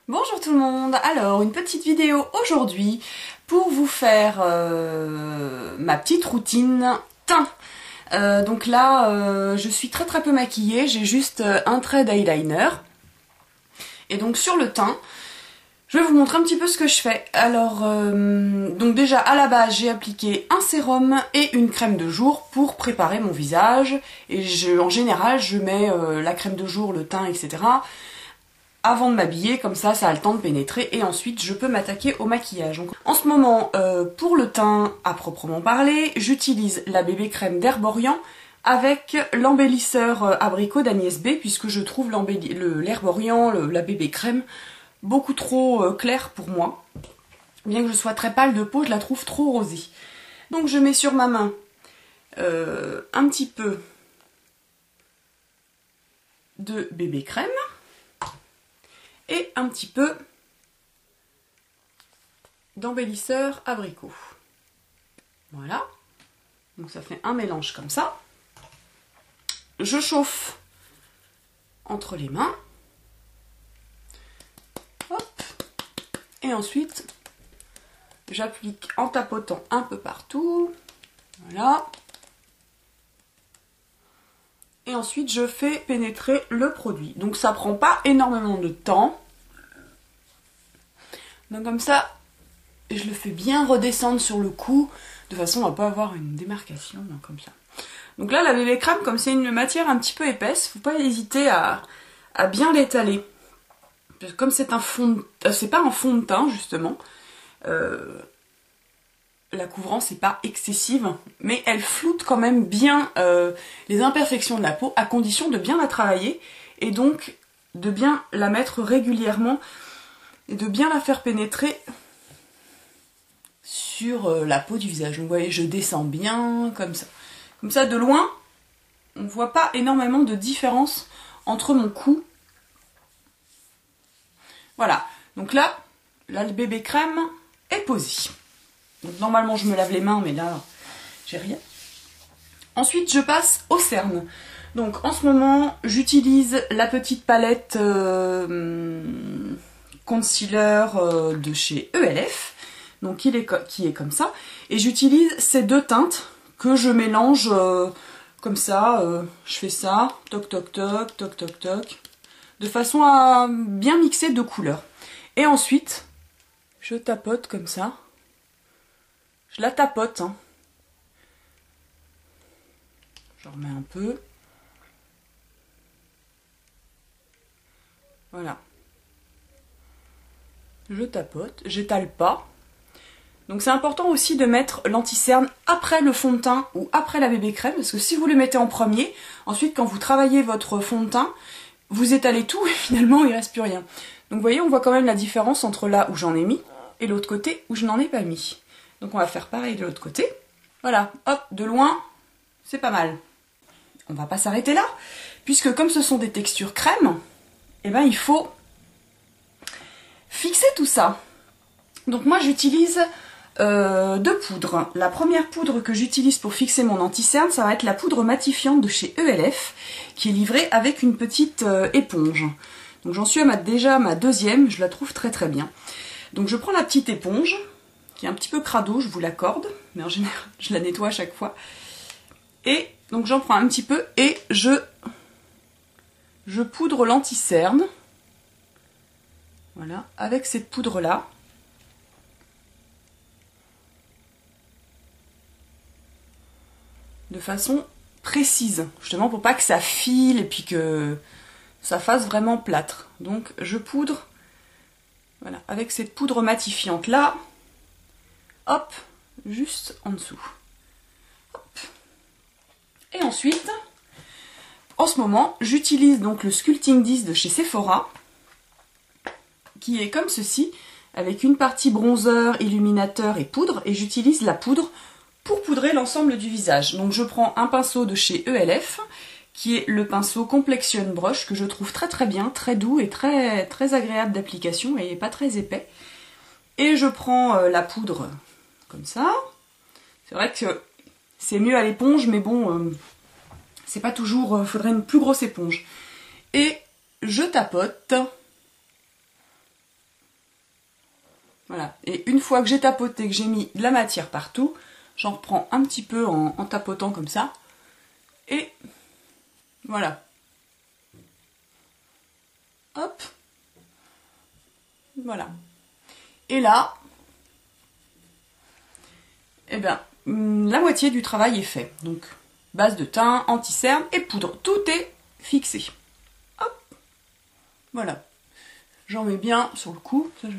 Bonjour tout le monde, alors une petite vidéo aujourd'hui pour vous faire ma petite routine teint. Donc là je suis très peu maquillée, j'ai juste un trait d'eyeliner. Et donc sur le teint, je vais vous montrer un petit peu ce que je fais. Alors donc déjà à la base j'ai appliqué un sérum et une crème de jour pour préparer mon visage. Et en général je mets la crème de jour, le teint, etc. avant de m'habiller, comme ça a le temps de pénétrer et ensuite je peux m'attaquer au maquillage. Donc, en ce moment, pour le teint à proprement parler, j'utilise la bébé crème d'Herborian avec l'embellisseur abricot d'Agnès B, puisque je trouve l'Herborian, la bébé crème, beaucoup trop clair pour moi. Bien que je sois très pâle de peau, je la trouve trop rosée. Donc je mets sur ma main un petit peu de bébé crème et un petit peu d'embellisseur abricot. Voilà, donc ça fait un mélange comme ça. Je chauffe entre les mains. Hop. Et ensuite, j'applique en tapotant un peu partout. Voilà. Et ensuite, je fais pénétrer le produit. Donc ça prend pas énormément de temps. Donc comme ça, je le fais bien redescendre sur le cou, de façon à ne pas avoir une démarcation, donc comme ça. Donc là, la bébé crème, comme c'est une matière un petit peu épaisse, faut pas hésiter à bien l'étaler. Comme c'est un fond, c'est pas un fond de teint justement, la couvrance n'est pas excessive, mais elle floute quand même bien les imperfections de la peau, à condition de bien la travailler, et donc de bien la mettre régulièrement, et de bien la faire pénétrer sur la peau du visage. Donc vous voyez, je descends bien, comme ça. Comme ça, de loin, on ne voit pas énormément de différence entre mon cou. Voilà. Donc là, le bébé crème est posé. Donc normalement, je me lave les mains, mais là, j'ai rien. Ensuite, je passe au cerne. Donc en ce moment, j'utilise la petite palette concealer de chez ELF. Donc qui est comme ça. Et j'utilise ces deux teintes que je mélange comme ça. Je fais ça, toc toc toc, toc toc toc, de façon à bien mixer deux couleurs. Et ensuite, je tapote comme ça. Je la tapote. Hein. Je remets un peu. Voilà. Je tapote, j'étale pas. Donc c'est important aussi de mettre l'anti-cerne après le fond de teint ou après la bébé crème, parce que si vous le mettez en premier, ensuite quand vous travaillez votre fond de teint, vous étalez tout et finalement il reste plus rien. Donc vous voyez, on voit quand même la différence entre là où j'en ai mis et l'autre côté où je n'en ai pas mis. Donc on va faire pareil de l'autre côté. Voilà, hop, de loin, c'est pas mal. On va pas s'arrêter là, puisque comme ce sont des textures crème, eh ben il faut fixer tout ça. Donc moi j'utilise deux poudres. La première poudre que j'utilise pour fixer mon anti-cerne, ça va être la poudre matifiante de chez ELF, qui est livrée avec une petite éponge. Donc j'en suis à déjà ma deuxième, je la trouve très bien. Donc je prends la petite éponge, qui est un petit peu crado, je vous l'accorde, mais en général je la nettoie à chaque fois. Et donc j'en prends un petit peu et je poudre l'anti-cerne. Voilà, avec cette poudre-là. De façon précise, justement pour pas que ça file et puis que ça fasse vraiment plâtre. Donc je poudre, voilà, avec cette poudre matifiante là, hop, juste en dessous. Hop. Et ensuite, en ce moment, j'utilise donc le Sculpting 10 de chez Sephora, qui est comme ceci, avec une partie bronzer, illuminateur et poudre, et j'utilise la poudre pour poudrer l'ensemble du visage. Donc je prends un pinceau de chez ELF, qui est le pinceau Complexion Brush, que je trouve très bien, très doux et très agréable d'application, et pas très épais. Et je prends la poudre comme ça. C'est vrai que c'est mieux à l'éponge, mais bon, c'est pas toujours, faudrait une plus grosse éponge. Et je tapote Voilà. Et une fois que j'ai tapoté, que j'ai mis de la matière partout, j'en reprends un petit peu en tapotant comme ça. Et voilà. Hop. Voilà. Et là, eh bien, la moitié du travail est fait. Donc, base de teint, anti-cerne et poudre. Tout est fixé. Hop. Voilà. J'en mets bien sur le cou. Ça,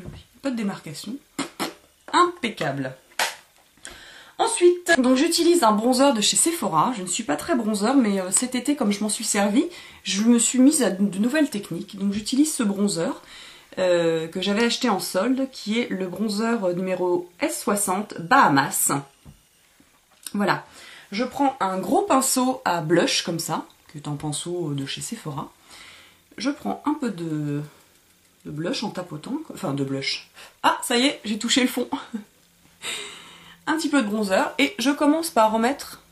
pas de démarcation. Impeccable. Ensuite, donc j'utilise un bronzer de chez Sephora. Je ne suis pas très bronzer, mais cet été, comme je m'en suis servi, je me suis mise à de nouvelles techniques. Donc j'utilise ce bronzer que j'avais acheté en solde, qui est le bronzer numéro S60 Bahamas. Voilà. Je prends un gros pinceau à blush, comme ça, qui est un pinceau de chez Sephora. Je prends un peu de blush en tapotant, enfin de blush. Ah, ça y est, j'ai touché le fond. Un petit peu de bronzer et je commence par remettre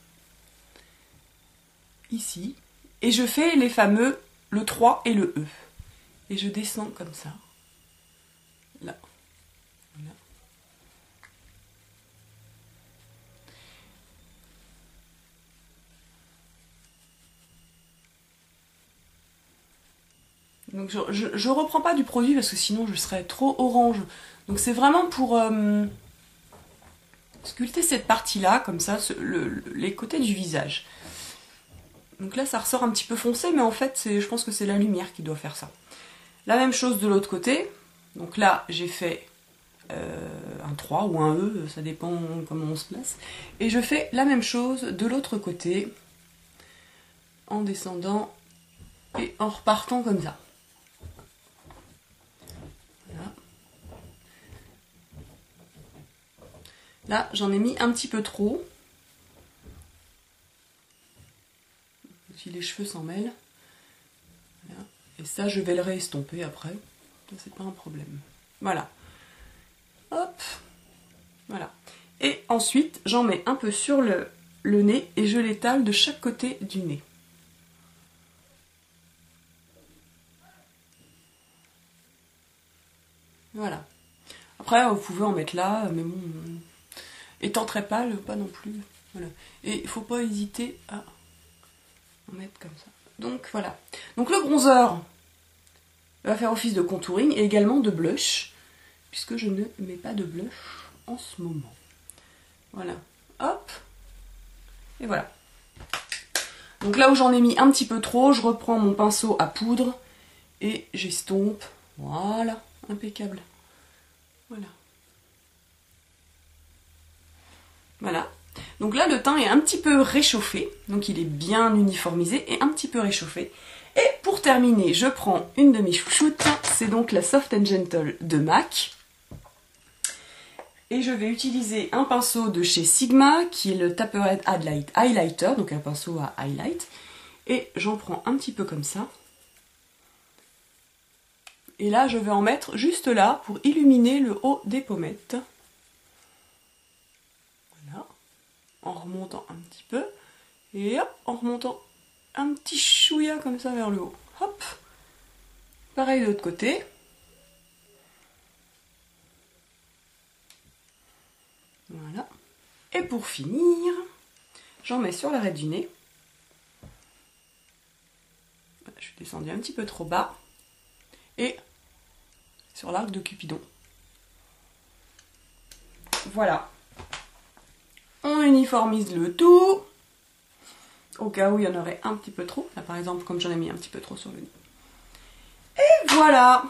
ici et je fais les fameux le 3 et le E et je descends comme ça là, là. Donc je reprends pas du produit parce que sinon je serais trop orange, donc c'est vraiment pour sculpter cette partie-là, comme ça, les côtés du visage. Donc là, ça ressort un petit peu foncé, mais en fait, je pense que c'est la lumière qui doit faire ça. La même chose de l'autre côté. Donc là, j'ai fait un 3 ou un E, ça dépend comment on se place. Et je fais la même chose de l'autre côté, en descendant et en repartant comme ça. Là, j'en ai mis un petit peu trop. Si les cheveux s'en mêlent. Voilà. Et ça, je vais le réestomper après. Ça, c'est pas un problème. Voilà. Hop. Voilà. Et ensuite, j'en mets un peu sur le nez et je l'étale de chaque côté du nez. Voilà. Après, vous pouvez en mettre là, mais bon... Étant très pâle, pas non plus. Voilà. Et il ne faut pas hésiter à en mettre comme ça. Donc voilà. Donc le bronzer va faire office de contouring et également de blush, puisque je ne mets pas de blush en ce moment. Voilà. Hop. Et voilà. Donc là où j'en ai mis un petit peu trop, je reprends mon pinceau à poudre et j'estompe. Voilà. Impeccable. Voilà. Voilà. Donc là, le teint est un petit peu réchauffé. Donc il est bien uniformisé et un petit peu réchauffé. Et pour terminer, je prends une de mes chouchoutes. C'est donc la Soft & Gentle de MAC. Et je vais utiliser un pinceau de chez Sigma, qui est le Tapered Highlighter. Donc un pinceau à highlight. Et j'en prends un petit peu comme ça. Et là, je vais en mettre juste là pour illuminer le haut des pommettes. En remontant un petit peu, et hop, en remontant un petit chouïa comme ça vers le haut. Hop. Pareil de l'autre côté. Voilà. Et pour finir, j'en mets sur l'arrêt du nez. Je suis descendue un petit peu trop bas. Et sur l'arc de Cupidon. Voilà. On uniformise le tout, au cas où il y en aurait un petit peu trop. Là par exemple, comme j'en ai mis un petit peu trop sur le nez. Et voilà.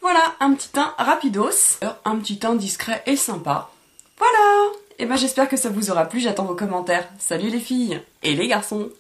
Voilà, un petit teint rapidos, un petit teint discret et sympa. Voilà. Et ben j'espère que ça vous aura plu, j'attends vos commentaires. Salut les filles et les garçons.